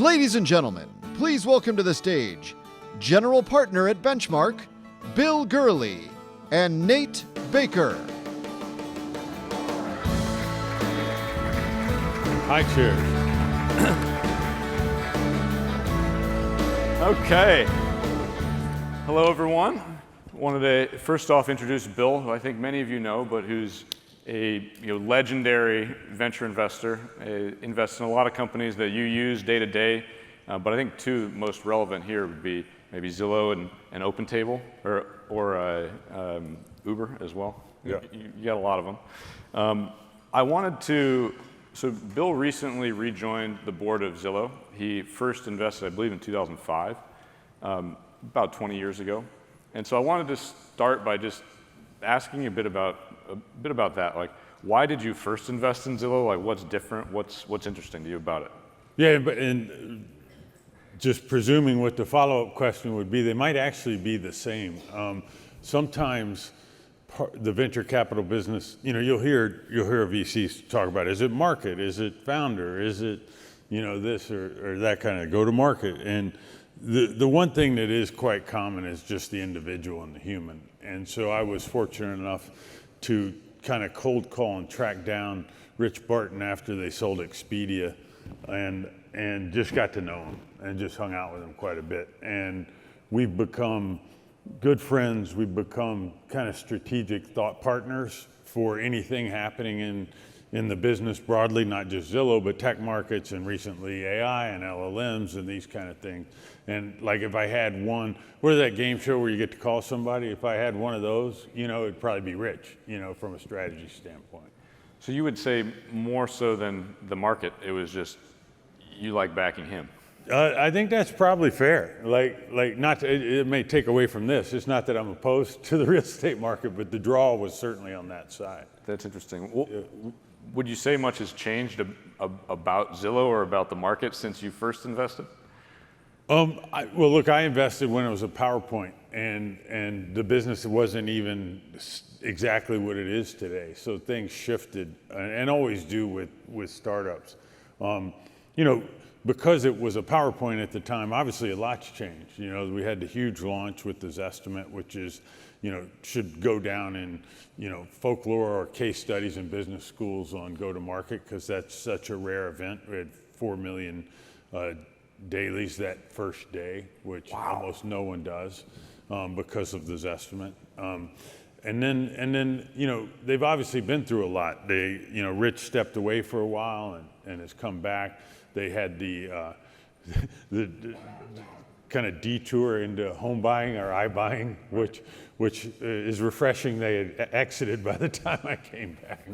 Ladies and gentlemen, please welcome to the stage General Partner at Benchmark, Bill Gurley, and Nate Baker. Hi, cheers. Okay. Hello, everyone. Wanted to first off introduce Bill, who I think many of you know, but who's a legendary venture investor. Invests in a lot of companies that you use day to day, but I think two most relevant here would be maybe Zillow and OpenTable, or Uber as well. Yeah. You got a lot of them. So Bill recently rejoined the board of Zillow. He first invested, I believe, in 2005, about 20 years ago. And so I wanted to start by just asking you a bit about that. Like, why did you first invest in Zillow? Like, what's different? What's interesting to you about it? Yeah, and just presuming what the follow-up question would be, they might actually be the same. Sometimes the venture capital business, you'll hear VCs talk about, is it market, is it founder, is it this or that kind of go to market. And the one thing that is quite common is just the individual and the human. And so I was fortunate enough to kind of cold call and track down Rich Barton after they sold Expedia, and just got to know him and just hung out with him quite a bit. And we've become good friends. We've become kind of strategic thought partners for anything happening in the business broadly, not just Zillow, but tech markets, and recently AI and LLMs and these kind of things. And like, if I had one, what is that game show where you get to call somebody? If I had one of those, it'd probably be Rich, from a strategy standpoint. So you would say more so than the market, it was just you like backing him? I think that's probably fair. It may take away from this. It's not that I'm opposed to the real estate market, but the draw was certainly on that side. That's interesting. Well, would you say much has changed about Zillow or about the market since you first invested? I invested when it was a PowerPoint, and the business wasn't even exactly what it is today. So things shifted, and always do with startups. Because it was a PowerPoint at the time, obviously a lot's changed. We had the huge launch with the Zestimate, which is, should go down in, folklore or case studies in business schools on go-to-market, because that's such a rare event. We had 4 million dailies that first day, which almost no one does, because of the Zestimate. And then they've obviously been through a lot. Rich stepped away for a while and has come back. They had the kind of detour into home buying or iBuying, which is refreshing. They had exited by the time I came back.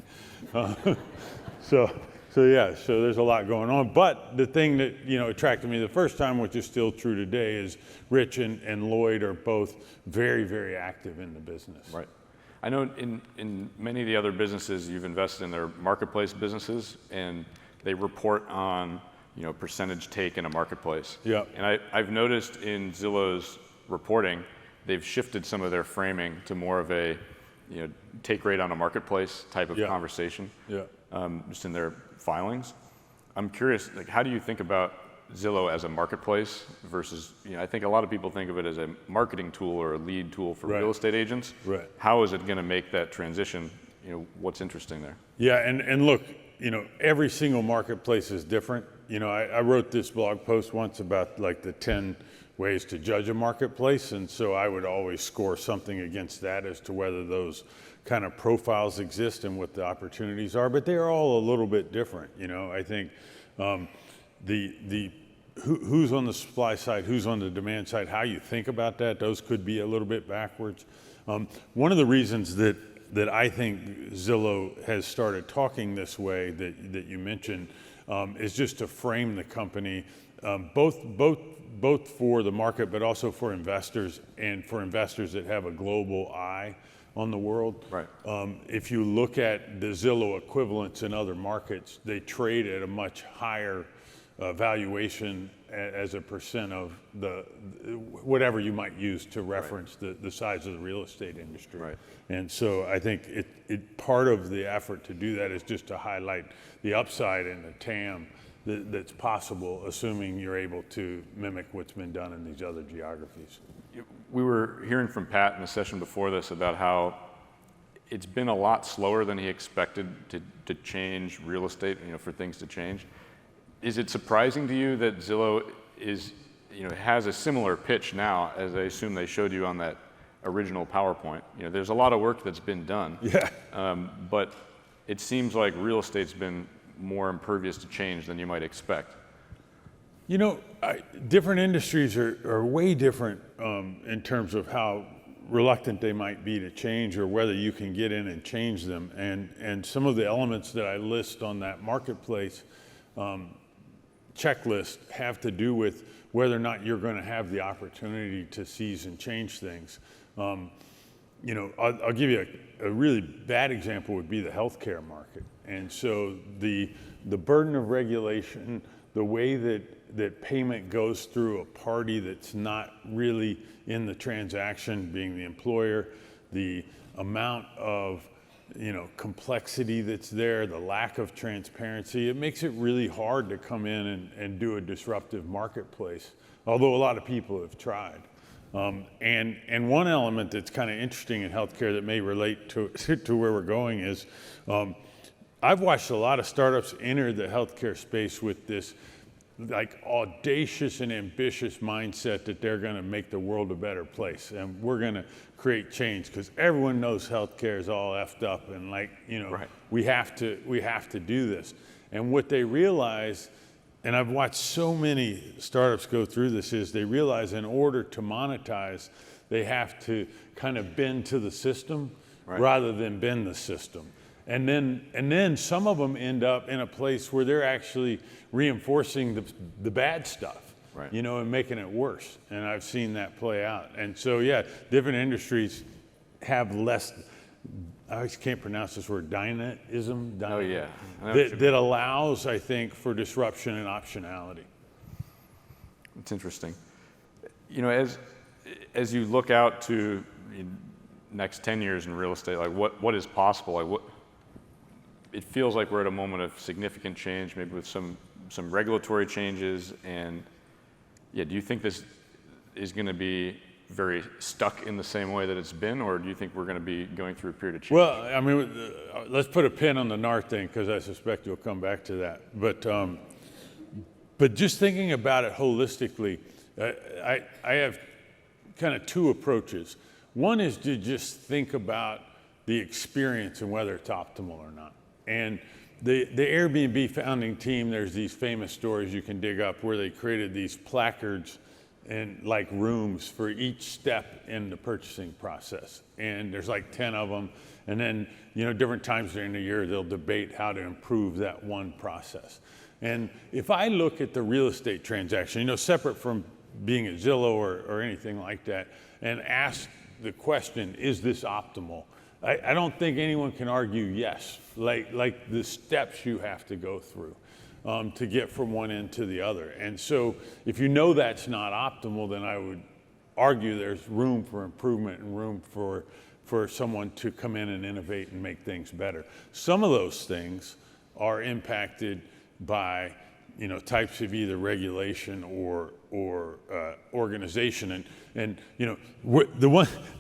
So there's a lot going on. But the thing that attracted me the first time, which is still true today, is Rich and Lloyd are both very, very active in the business. Right. I know in many of the other businesses you've invested in, their marketplace businesses, and they report on percentage take in a marketplace. Yeah. And I've noticed in Zillow's reporting, they've shifted some of their framing to more of a take rate on a marketplace type of conversation. Yeah. Just in their filings. I'm curious, how do you think about Zillow as a marketplace versus, I think a lot of people think of it as a marketing tool or a lead tool for real estate agents. Right. How is it going to make that transition? What's interesting there? Yeah, and look, every single marketplace is different. I wrote this blog post once about the 10 ways to judge a marketplace, and so I would always score something against that as to whether those kind of profiles exist and what the opportunities are, but they're all a little bit different. I think who's on the supply side, who's on the demand side, how you think about that, those could be a little bit backwards. One of the reasons that I think Zillow has started talking this way that you mentioned is just to frame the company, both for the market, but also for investors, and for investors that have a global eye on the world. Right. If you look at the Zillow equivalents in other markets, they trade at a much higher valuation as a percent of the whatever you might use to reference the size of the real estate industry. Right. And so I think it part of the effort to do that is just to highlight the upside and the TAM that's possible, assuming you're able to mimic what's been done in these other geographies. We were hearing from Pat in the session before this about how it's been a lot slower than he expected to change real estate, for things to change. Is it surprising to you that Zillow has a similar pitch now, as I assume they showed you on that original PowerPoint? There's a lot of work that's been done. Yeah. But it seems like real estate's been more impervious to change than you might expect. Different industries are way different in terms of how reluctant they might be to change, or whether you can get in and change them. And some of the elements that I list on that marketplace checklist have to do with whether or not you're going to have the opportunity to seize and change things. I'll give you a really bad example would be the healthcare market. And so the burden of regulation, the way that payment goes through a party that's not really in the transaction, being the employer, the amount of complexity that's there, the lack of transparency, it makes it really hard to come in and do a disruptive marketplace, although a lot of people have tried. And one element that's kind of interesting in healthcare that may relate to where we're going is, I've watched a lot of startups enter the healthcare space with this like audacious and ambitious mindset that they're going to make the world a better place, and we're going to create change because everyone knows healthcare is all effed up, and right. we have to do this. And what they realize, and I've watched so many startups go through this, is they realize in order to monetize, they have to kind of bend to the system rather than bend the system. And then some of them end up in a place where they're actually reinforcing the bad stuff, and making it worse. And I've seen that play out. And so, different industries have less, I always can't pronounce this word, dynamism. Oh, yeah. That allows, I think, for disruption and optionality. It's interesting. As you look out to the next 10 years in real estate, like what is possible? It feels like we're at a moment of significant change, maybe with some regulatory changes, and do you think this is going to be very stuck in the same way that it's been, or do you think we're going to be going through a period of change? Well, I mean, let's put a pin on the NAR thing, because I suspect you'll come back to that. But just thinking about it holistically, I have kind of two approaches. One is to just think about the experience and whether it's optimal or not. And the Airbnb founding team, there's these famous stories you can dig up where they created these placards and like rooms for each step in the purchasing process. And there's like 10 of them. And then, different times during the year, they'll debate how to improve that one process. And if I look at the real estate transaction, separate from being at Zillow or anything like that, and ask the question, is this optimal? I don't think anyone can argue yes, like the steps you have to go through to get from one end to the other. And so if that's not optimal, then I would argue there's room for improvement and room for someone to come in and innovate and make things better. Some of those things are impacted by types of either regulation or organization. And the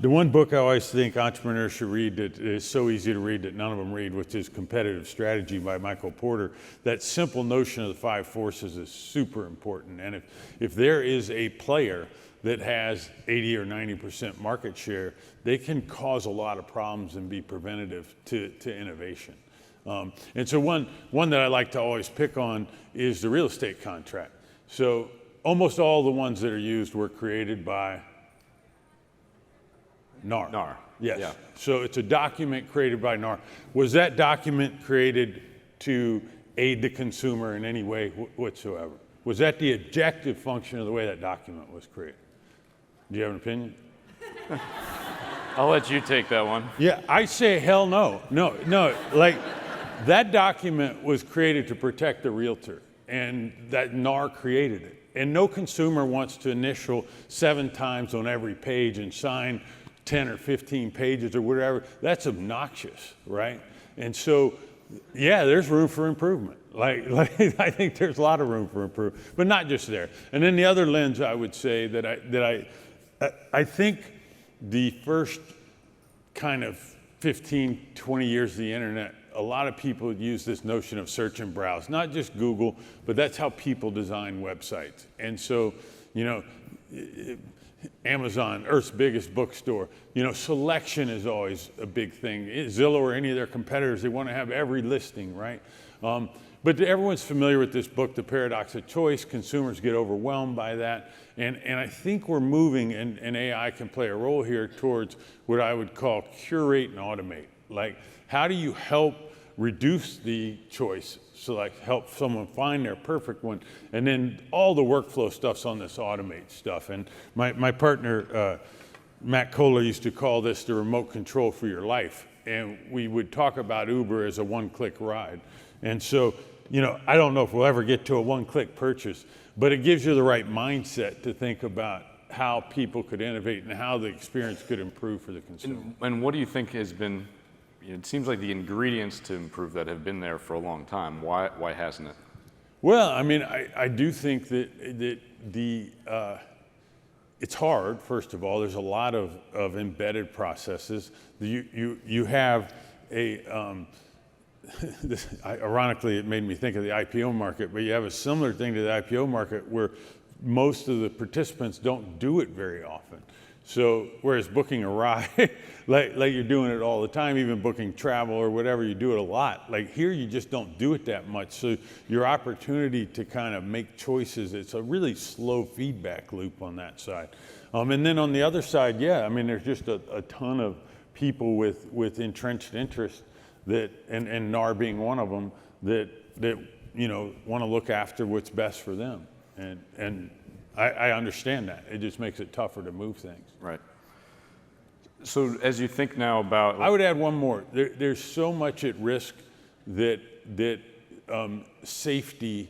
one book I always think entrepreneurs should read that is so easy to read that none of them read, which is Competitive Strategy by Michael Porter. That simple notion of the 5 forces is super important. And if there is a player that has 80 or 90% market share, they can cause a lot of problems and be preventative to innovation. And so one that I like to always pick on is the real estate contract. So almost all the ones that are used were created by NAR. NAR. Yes. Yeah. So it's a document created by NAR. Was that document created to aid the consumer in any way whatsoever? Was that the objective function of the way that document was created? Do you have an opinion? I'll let you take that one. Yeah, I say hell no. No, like that document was created to protect the realtor, and that NAR created it. And no consumer wants to initial 7 times on every page and sign 10 or 15 pages or whatever. That's obnoxious, right? And so, there's room for improvement. I think there's a lot of room for improvement, but not just there. And then the other lens I would say that I think the first kind of 15, 20 years of the internet, a lot of people use this notion of search and browse, not just Google, but that's how people design websites. And so, Amazon, Earth's biggest bookstore, selection is always a big thing. Zillow or any of their competitors, they want to have every listing, right? But everyone's familiar with this book, The Paradox of Choice. Consumers get overwhelmed by that. And I think we're moving, and AI can play a role here, towards what I would call curate and automate. Like, how do you help reduce the choice? So like help someone find their perfect one. And then all the workflow stuff's on this automate stuff. And my partner, Matt Kohler, used to call this the remote control for your life. And we would talk about Uber as a one-click ride. And so, I don't know if we'll ever get to a one-click purchase, but it gives you the right mindset to think about how people could innovate and how the experience could improve for the consumer. And what do you think has been, it seems like the ingredients to improve that have been there for a long time. Why hasn't it? Well, I mean, I do think that it's hard, first of all. There's a lot of embedded processes. You have ironically, it made me think of the IPO market, but you have a similar thing to the IPO market where most of the participants don't do it very often. So whereas booking a ride, like you're doing it all the time, even booking travel or whatever, you do it a lot. Like here, you just don't do it that much. So your opportunity to kind of make choices, it's a really slow feedback loop on that side. And then on the other side, yeah, I mean, there's just a ton of people with entrenched interest that, and NAR being one of them, that want to look after what's best for them. And I understand that. It just makes it tougher to move things. Right. So as you think now about... I would add one more. There's so much at risk that safety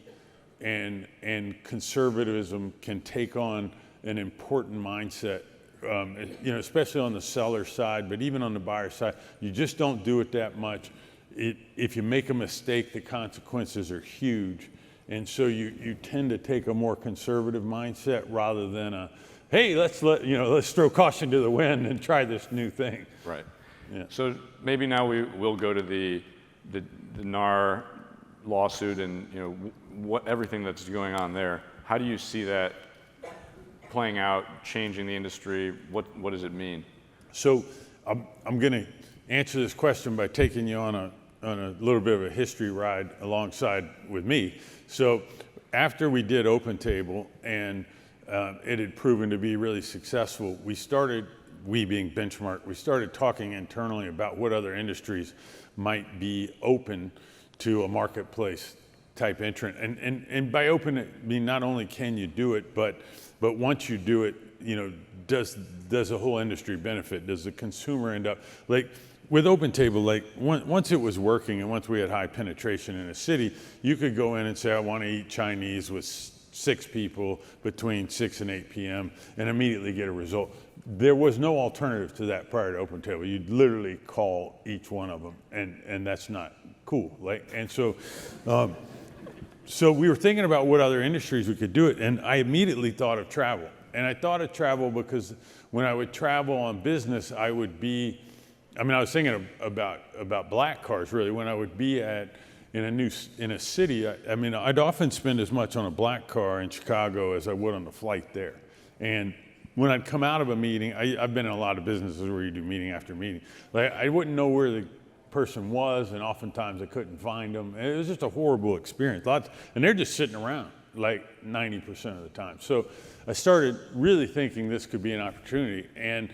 and conservatism can take on an important mindset, especially on the seller side, but even on the buyer side. You just don't do it that much. If you make a mistake, the consequences are huge. And so you tend to take a more conservative mindset rather than a, hey, let's throw caution to the wind and try this new thing. Right. Yeah. So maybe now we will go to the NAR lawsuit and everything that's going on there. How do you see that playing out, changing the industry? What does it mean? So I'm going to answer this question by taking you on a little bit of a history ride alongside with me. So after we did OpenTable and it had proven to be really successful, we being Benchmark, we started talking internally about what other industries might be open to a marketplace type entrant. And by open, I mean not only can you do it, but once you do it, does the whole industry benefit? Does the consumer end up, like with OpenTable, like once it was working and once we had high penetration in a city, you could go in and say, I want to eat Chinese with 6 people between 6 and 8 p.m. and immediately get a result. There was no alternative to that prior to OpenTable. You'd literally call each one of them, and that's not cool. And so we were thinking about what other industries we could do it, and I immediately thought of travel. And I thought of travel because when I would travel on business, I was thinking about black cars really. When I would be in a city, I'd often spend as much on a black car in Chicago as I would on the flight there. And when I'd come out of a meeting, I've been in a lot of businesses where you do meeting after meeting. Like I wouldn't know where the person was, and oftentimes I couldn't find them. And it was just a horrible experience. And they're just sitting around like 90% of the time. So I started really thinking this could be an opportunity. And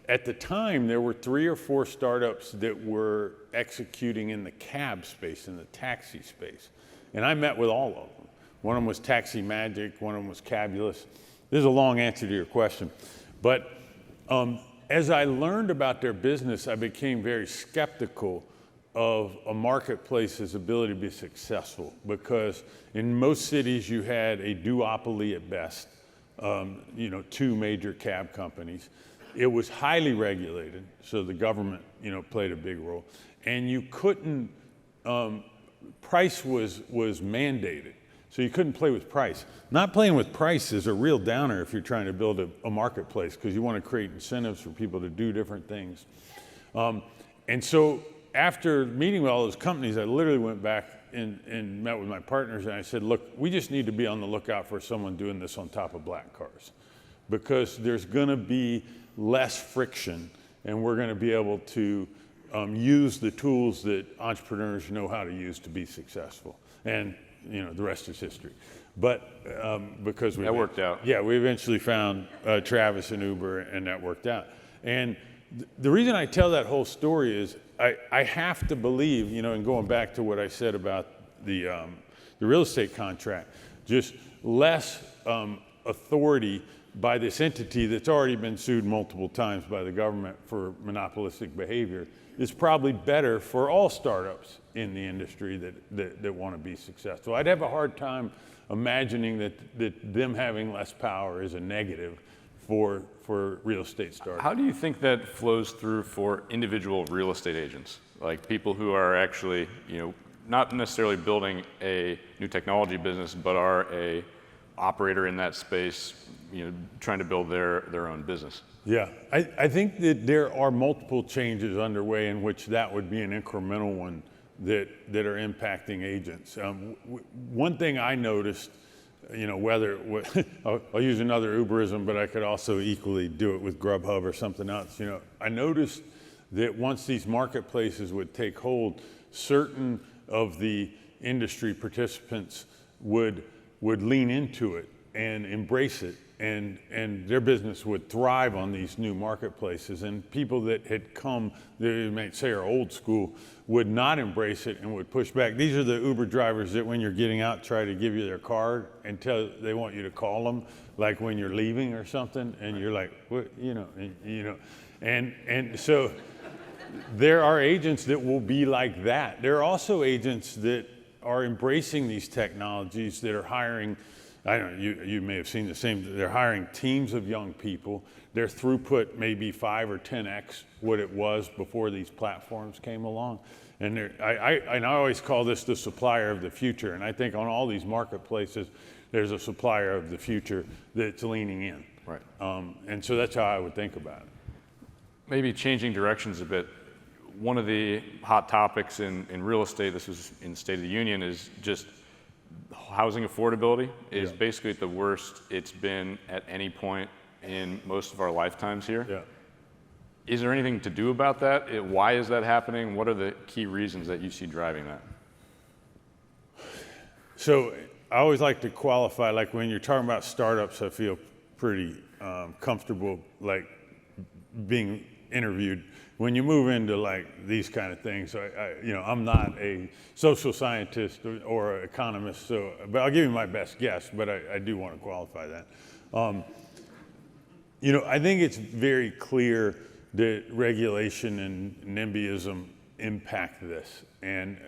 at the time, there were 3 or 4 startups that were executing in the cab space, in the taxi space. And I met with all of them. One of them was Taxi Magic, one of them was Cabulous. This is a long answer to your question. But as I learned about their business, I became very skeptical of a marketplace's ability to be successful, because in most cities you had a duopoly at best, 2 major cab companies. It was highly regulated, so the government, played a big role. And you couldn't price was mandated. So you couldn't play with price. Not playing with price is a real downer if you're trying to build a marketplace, because you want to create incentives for people to do different things. And so after meeting with all those companies, I literally went back and met with my partners, and I said, look, we just need to be on the lookout for someone doing this on top of black cars, because there's going to be less friction, and we're going to be able to use the tools that entrepreneurs know how to use to be successful. And the rest is history. But because that worked out. Yeah, we eventually found Travis and Uber, and that worked out. And the reason I tell that whole story is I have to believe, and going back to what I said about the real estate contract, just less authority by this entity that's already been sued multiple times by the government for monopolistic behavior is probably better for all startups in the industry that want to be successful. I'd have a hard time imagining that them having less power is a negative for real estate startups. How do you think that flows through for individual real estate agents, like people who are actually, not necessarily building a new technology business, but are a operator in that space, trying to build their own business? Yeah, I think that there are multiple changes underway in which that would be an incremental one that are impacting agents. One thing I noticed, I'll use another Uberism, but I could also equally do it with Grubhub or something else. I noticed that once these marketplaces would take hold, certain of the industry participants would lean into it and embrace it, and their business would thrive on these new marketplaces. And people that had come, they might say are old school, would not embrace it and would push back. These are the Uber drivers that when you're getting out try to give you their card and they want you to call them, like when you're leaving or something, and you're like, what, and so there are agents that will be like that. There are also agents that are embracing these technologies that are hiring, I don't know, you may have seen the same, they're hiring teams of young people. Their throughput may be 5 or 10x what it was before these platforms came along. And I always call this the supplier of the future. And I think on all these marketplaces, there's a supplier of the future that's leaning in. Right. And so that's how I would think about it. Maybe changing directions a bit. One of the hot topics in real estate, this was in State of the Union, is just housing affordability is basically at the worst it's been at any point in most of our lifetimes here. Yeah. Is there anything to do about that? Why is that happening? What are the key reasons that you see driving that? So I always like to qualify, like when you're talking about startups, I feel pretty comfortable like being interviewed. When you move into like these kind of things, I'm not a social scientist or economist, but I'll give you my best guess, but I do want to qualify that. I think it's very clear that regulation and NIMBYism impact this, and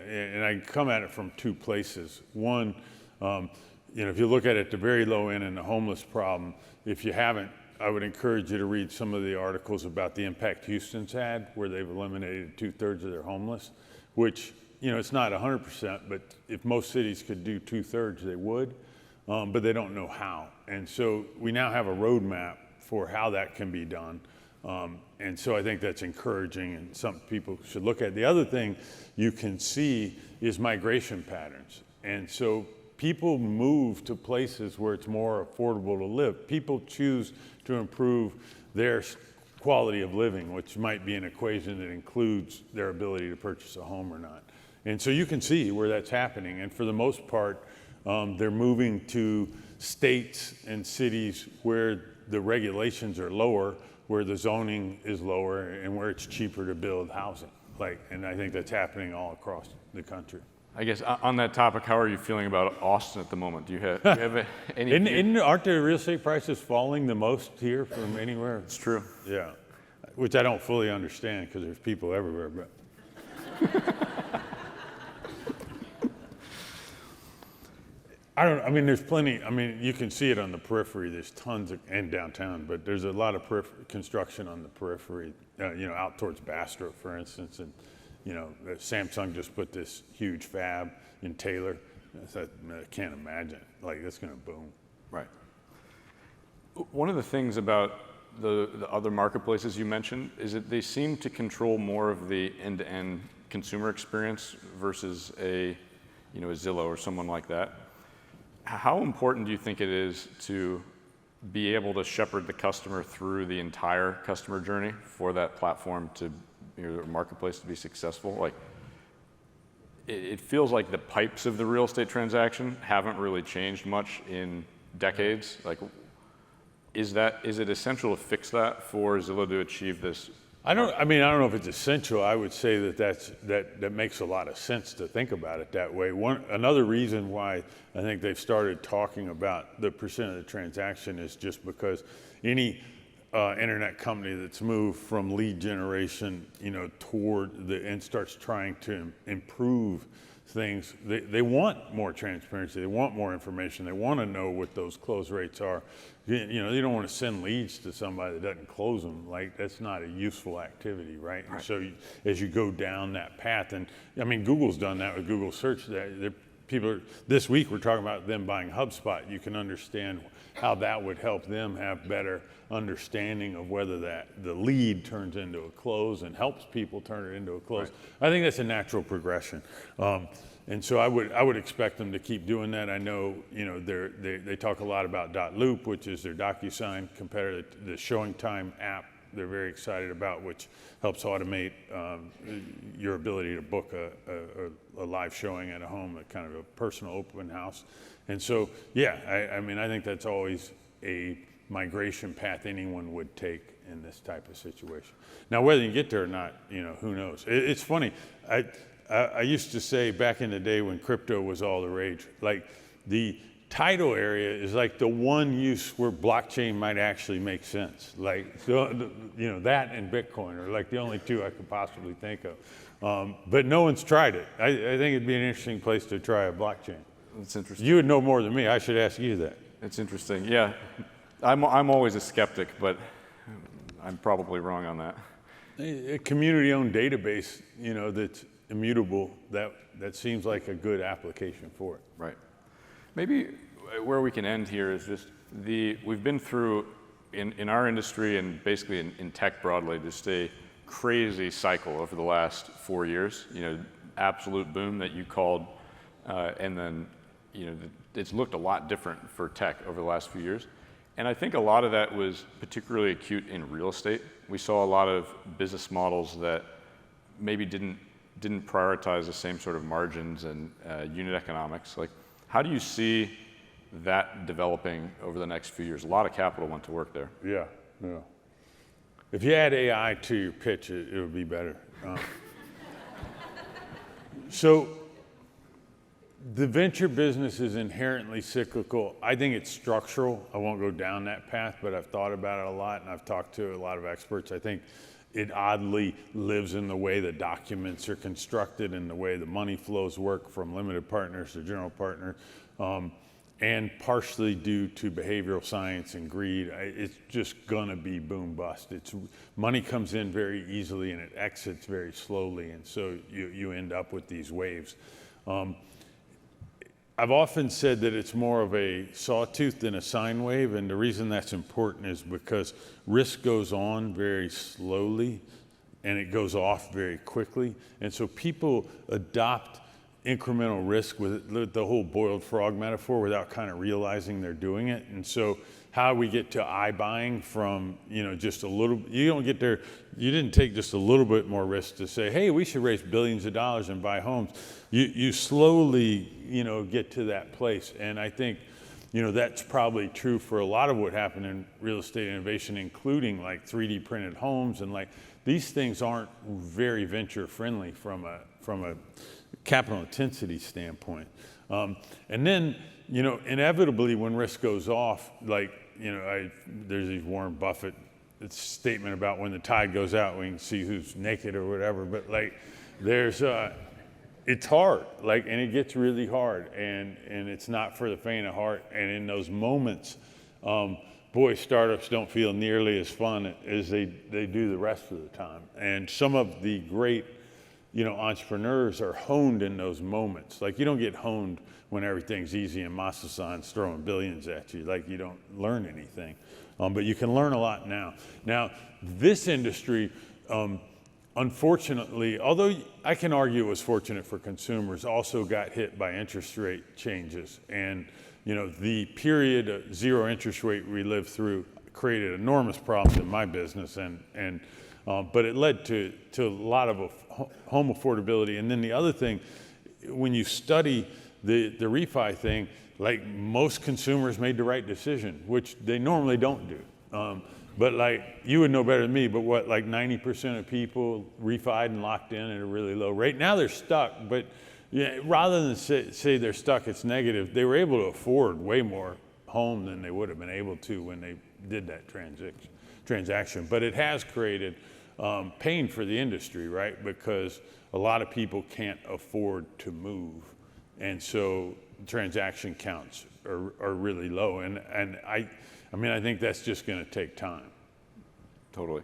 I come at it from two places. One, if you look at it at the very low end in the homeless problem, if you haven't, I would encourage you to read some of the articles about the impact Houston's had, where they've eliminated 2/3 of their homeless, which, it's not 100%, but if most cities could do 2/3, they would, but they don't know how. And so we now have a roadmap for how that can be done. And so I think that's encouraging and something people should look at. The other thing you can see is migration patterns. And so people move to places where it's more affordable to live. People choose to improve their quality of living, which might be an equation that includes their ability to purchase a home or not. And so you can see where that's happening. And for the most part, they're moving to states and cities where the regulations are lower, where the zoning is lower, and where it's cheaper to build housing. And I think that's happening all across the country. I guess on that topic, how are you feeling about Austin at the moment? Do you have any? Aren't the real estate prices falling the most here from anywhere? It's true. Yeah, which I don't fully understand because there's people everywhere. But there's plenty. You can see it on the periphery. There's tons and downtown, but there's a lot of construction on the periphery. Out towards Bastrop, for instance, Samsung just put this huge fab in Taylor. I can't imagine. Like, that's going to boom. Right. One of the things about the other marketplaces you mentioned is that they seem to control more of the end-to-end consumer experience versus a Zillow or someone like that. How important do you think it is to be able to shepherd the customer through the entire customer journey for that platform to, marketplace to be successful? Like, it feels like the pipes of the real estate transaction haven't really changed much in decades. Like, is it essential to fix that for Zillow to achieve this? I don't know if it's essential. I would say that makes a lot of sense to think about it that way. Another reason why I think they've started talking about the percent of the transaction is just because any internet company that's moved from lead generation, toward and starts trying to improve things, they want more transparency, they want more information, they want to know what those close rates are. You don't want to send leads to somebody that doesn't close them. Like, that's not a useful activity, right? And so as you go down that path, and Google's done that with Google Search. This week we're talking about them buying HubSpot. You can understand how that would help them have better understanding of whether the lead turns into a close and helps people turn it into a close. Right. I think that's a natural progression. And so I would expect them to keep doing that. I know, they talk a lot about Loop, which is their DocuSign competitor, the showing time app they're very excited about, which helps automate your ability to book a live showing at a home, a kind of a personal open house. And so, I think that's always a migration path anyone would take in this type of situation. Now, whether you get there or not, who knows? It's funny. I used to say back in the day when crypto was all the rage, like, the title area is like the one use where blockchain might actually make sense. Like, so, that and Bitcoin are like the only two I could possibly think of. But no one's tried it. I think it'd be an interesting place to try a blockchain. That's interesting. You would know more than me. I should ask you that. It's interesting. Yeah, I'm always a skeptic, but I'm probably wrong on that. A community-owned database, that's immutable, that seems like a good application for it. Right. Maybe where we can end here is just we've been through, in our industry and basically in tech broadly, just a crazy cycle over the last 4 years, absolute boom that you called, and then, it's looked a lot different for tech over the last few years. And I think a lot of that was particularly acute in real estate. We saw a lot of business models that maybe didn't prioritize the same sort of margins and unit economics. Like, how do you see that developing over the next few years? A lot of capital went to work there. Yeah. If you add AI to your pitch, it would be better. So the venture business is inherently cyclical. I think it's structural. I won't go down that path, but I've thought about it a lot, and I've talked to a lot of experts. I think it oddly lives in the way the documents are constructed and the way the money flows work from limited partners to general partners, and partially due to behavioral science and greed. It's just gonna be boom bust. Money comes in very easily and it exits very slowly, and so you end up with these waves. I've often said that it's more of a sawtooth than a sine wave, and the reason that's important is because risk goes on very slowly and it goes off very quickly. And so people adopt incremental risk with the whole boiled frog metaphor without kind of realizing they're doing it. And so how we get to iBuying from, just a little, you don't get there, you didn't take just a little bit more risk to say, hey, we should raise billions of dollars and buy homes. You slowly, get to that place. And I think, that's probably true for a lot of what happened in real estate innovation, including like 3D printed homes. And like, these things aren't very venture friendly from a capital intensity standpoint. And then, inevitably when risk goes off, like, there's these Warren Buffett statement about when the tide goes out, we can see who's naked or whatever, but like, it's hard, like, and it gets really hard, and it's not for the faint of heart. And in those moments, startups don't feel nearly as fun as they do the rest of the time. And some of the great entrepreneurs are honed in those moments. Like you don't get honed when everything's easy and Masasan's throwing billions at you. Like you don't learn anything, but you can learn a lot now. Now, this industry, unfortunately, although I can argue it was fortunate for consumers, also got hit by interest rate changes. And the period of zero interest rate we lived through created enormous problems in my business, but it led to a lot of home affordability. And then the other thing, when you study the refi thing, like most consumers made the right decision, which they normally don't do. But like you would know better than me, but what, like 90% of people refied and locked in at a really low rate. Now they're stuck, but rather than say they're stuck, it's negative. They were able to afford way more home than they would have been able to when they did that transaction. But it has created pain for the industry, right? Because a lot of people can't afford to move. And so transaction counts are really low. And I think that's just going to take time. Totally.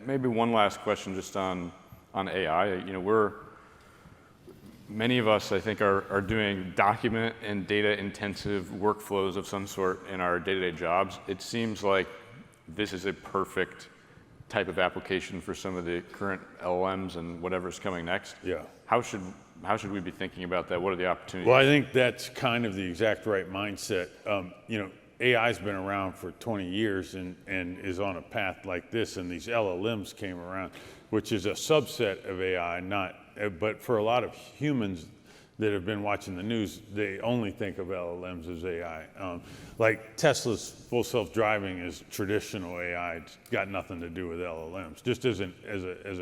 Maybe one last question just on AI. Many of us, I think, are doing document and data intensive workflows of some sort in our day-to-day jobs. It seems like this is a perfect type of application for some of the current LLMs and whatever's coming next. Yeah. How should we be thinking about that? What are the opportunities? Well, I think that's kind of the exact right mindset. AI's been around for 20 years and is on a path like this, and these LLMs came around, which is a subset of AI, but for a lot of humans that have been watching the news, they only think of LLMs as AI. Like Tesla's full self-driving is traditional AI. It's got nothing to do with LLMs, just as an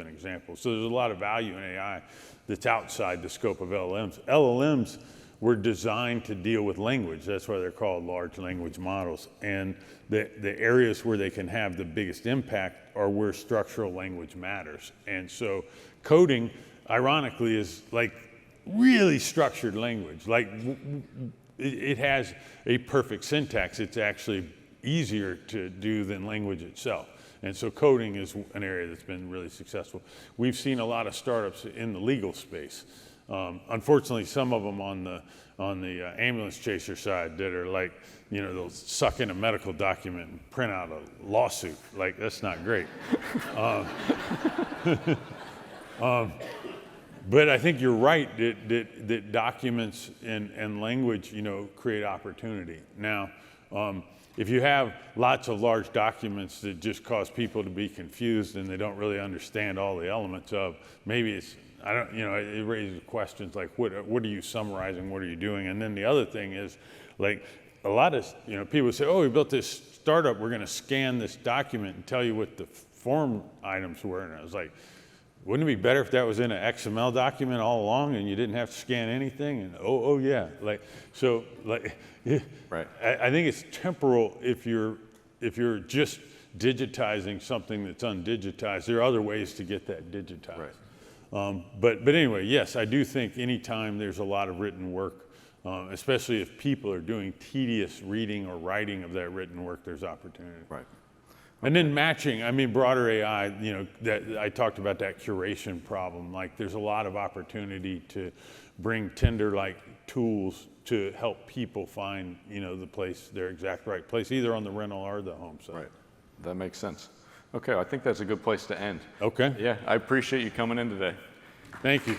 example. So there's a lot of value in AI that's outside the scope of LLMs. LLMs were designed to deal with language. That's why they're called large language models. And the areas where they can have the biggest impact are where structural language matters. And so coding, ironically, is like really structured language. Like it has a perfect syntax. It's actually easier to do than language itself. And so coding is an area that's been really successful. We've seen a lot of startups in the legal space. Unfortunately, some of them on the ambulance chaser side that are like, they'll suck in a medical document and print out a lawsuit. Like, that's not great. But I think you're right that documents and language, create opportunity. Now, if you have lots of large documents that just cause people to be confused and they don't really understand all the elements of, maybe it's, it raises questions like, what are you summarizing? What are you doing? And then the other thing is, like, a lot of, people say, oh, we built this startup. We're going to scan this document and tell you what the form items were. And I was like, wouldn't it be better if that was in an XML document all along and you didn't have to scan anything? And oh yeah, right. I think it's temporal if you're just digitizing something that's undigitized. There are other ways to get that digitized. Right. But anyway, yes, I do think anytime there's a lot of written work, especially if people are doing tedious reading or writing of that written work, there's opportunity. Right. And then matching, broader AI, that I talked about that curation problem. Like there's a lot of opportunity to bring Tinder-like tools to help people find, their exact right place, either on the rental or the home side. Right, that makes sense. Okay, I think that's a good place to end. Okay. Yeah, I appreciate you coming in today. Thank you.